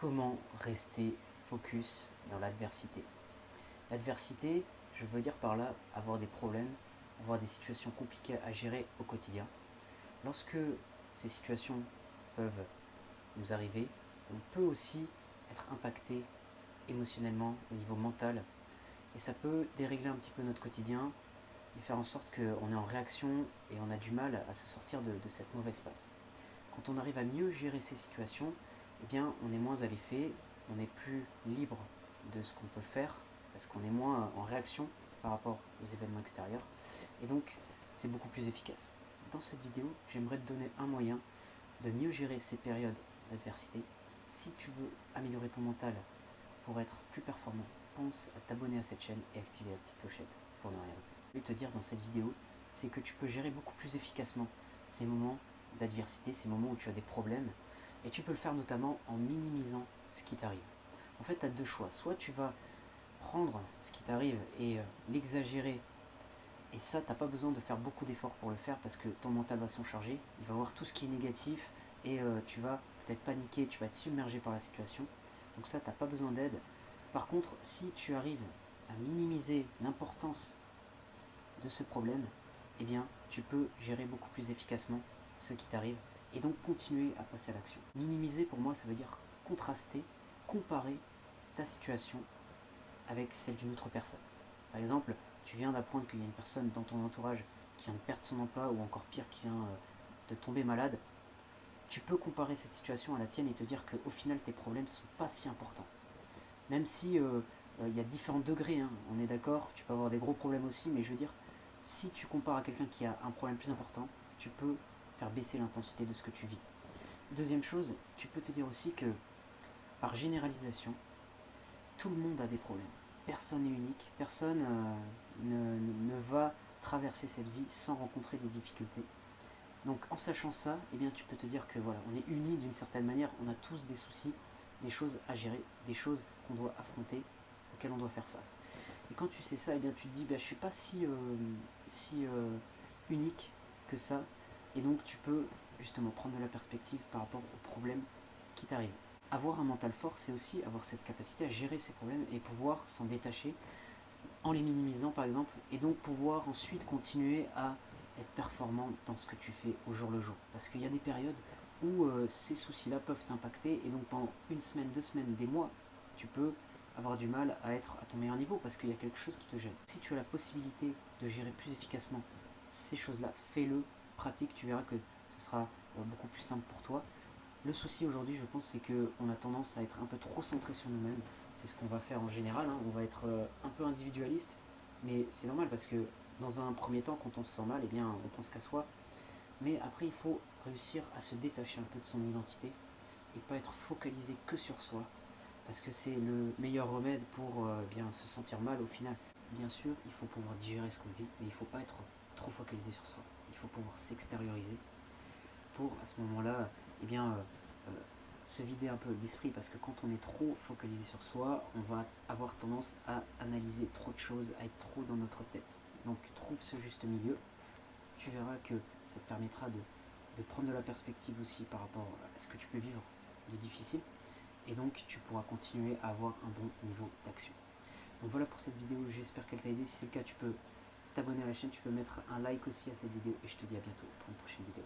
Comment rester focus dans l'adversité? L'adversité, je veux dire par là avoir des problèmes, avoir des situations compliquées à gérer au quotidien. Lorsque ces situations peuvent nous arriver, on peut aussi être impacté émotionnellement au niveau mental et ça peut dérégler un petit peu notre quotidien et faire en sorte qu'on est en réaction et on a du mal à se sortir de cette mauvaise passe. Quand on arrive à mieux gérer ces situations, eh bien, on est moins à l'effet, on est plus libre de ce qu'on peut faire, parce qu'on est moins en réaction par rapport aux événements extérieurs, et donc c'est beaucoup plus efficace. Dans cette vidéo, j'aimerais te donner un moyen de mieux gérer ces périodes d'adversité. Si tu veux améliorer ton mental pour être plus performant, pense à t'abonner à cette chaîne et activer la petite clochette pour ne rien louper. Ce que je vais te dire dans cette vidéo, c'est que tu peux gérer beaucoup plus efficacement ces moments d'adversité, ces moments où tu as des problèmes, et tu peux le faire notamment en minimisant ce qui t'arrive. En fait, tu as deux choix. Soit tu vas prendre ce qui t'arrive et l'exagérer, et ça, tu n'as pas besoin de faire beaucoup d'efforts pour le faire parce que ton mental va s'en charger, il va voir tout ce qui est négatif, et tu vas peut-être paniquer, tu vas être submergé par la situation. Donc ça, tu n'as pas besoin d'aide. Par contre, si tu arrives à minimiser l'importance de ce problème, eh bien, tu peux gérer beaucoup plus efficacement ce qui t'arrive et donc continuer à passer à l'action. Minimiser, pour moi, ça veut dire contraster, comparer ta situation avec celle d'une autre personne. Par exemple, tu viens d'apprendre qu'il y a une personne dans ton entourage qui vient de perdre son emploi ou encore pire, qui vient de tomber malade. Tu peux comparer cette situation à la tienne et te dire qu'au final, tes problèmes ne sont pas si importants. Même si il y a différents degrés, hein, on est d'accord, tu peux avoir des gros problèmes aussi, mais je veux dire, si tu compares à quelqu'un qui a un problème plus important, tu peux faire baisser l'intensité de ce que tu vis. Deuxième chose, tu peux te dire aussi que, par généralisation, tout le monde a des problèmes. Personne n'est unique, personne ne va traverser cette vie sans rencontrer des difficultés. Donc en sachant ça, eh bien, tu peux te dire que voilà, on est unis d'une certaine manière, on a tous des soucis, des choses à gérer, des choses qu'on doit affronter, auxquelles on doit faire face. Et quand tu sais ça, eh bien, tu te dis, bah, je ne suis pas si unique que ça, et donc tu peux justement prendre de la perspective par rapport aux problèmes qui t'arrivent. Avoir un mental fort, c'est aussi avoir cette capacité à gérer ces problèmes et pouvoir s'en détacher en les minimisant par exemple, et donc pouvoir ensuite continuer à être performant dans ce que tu fais au jour le jour. Parce qu'il y a des périodes où ces soucis-là peuvent t'impacter, et donc pendant une semaine, 2 semaines, des mois, tu peux avoir du mal à être à ton meilleur niveau parce qu'il y a quelque chose qui te gêne. Si tu as la possibilité de gérer plus efficacement ces choses-là, fais-le, pratique, tu verras que ce sera beaucoup plus simple pour toi. Le souci aujourd'hui, je pense, c'est qu'on a tendance à être un peu trop centré sur nous-mêmes. C'est ce qu'on va faire en général, hein. On va être un peu individualiste, mais c'est normal parce que dans un premier temps, quand on se sent mal, eh bien, on pense qu'à soi. Mais après, il faut réussir à se détacher un peu de son identité et pas être focalisé que sur soi, parce que c'est le meilleur remède pour bien se sentir mal au final. Bien sûr, il faut pouvoir digérer ce qu'on vit, mais il ne faut pas être trop focalisé sur soi. Il faut pouvoir s'extérioriser pour, à ce moment-là, eh bien, se vider un peu l'esprit, parce que quand on est trop focalisé sur soi, on va avoir tendance à analyser trop de choses, à être trop dans notre tête. Donc trouve ce juste milieu, tu verras que ça te permettra de prendre de la perspective aussi par rapport à ce que tu peux vivre de difficile, et donc tu pourras continuer à avoir un bon niveau d'action. Donc voilà pour cette vidéo, j'espère qu'elle t'a aidé. Si c'est le cas, tu peux t'abonner à la chaîne, tu peux mettre un like aussi à cette vidéo, et je te dis à bientôt pour une prochaine vidéo.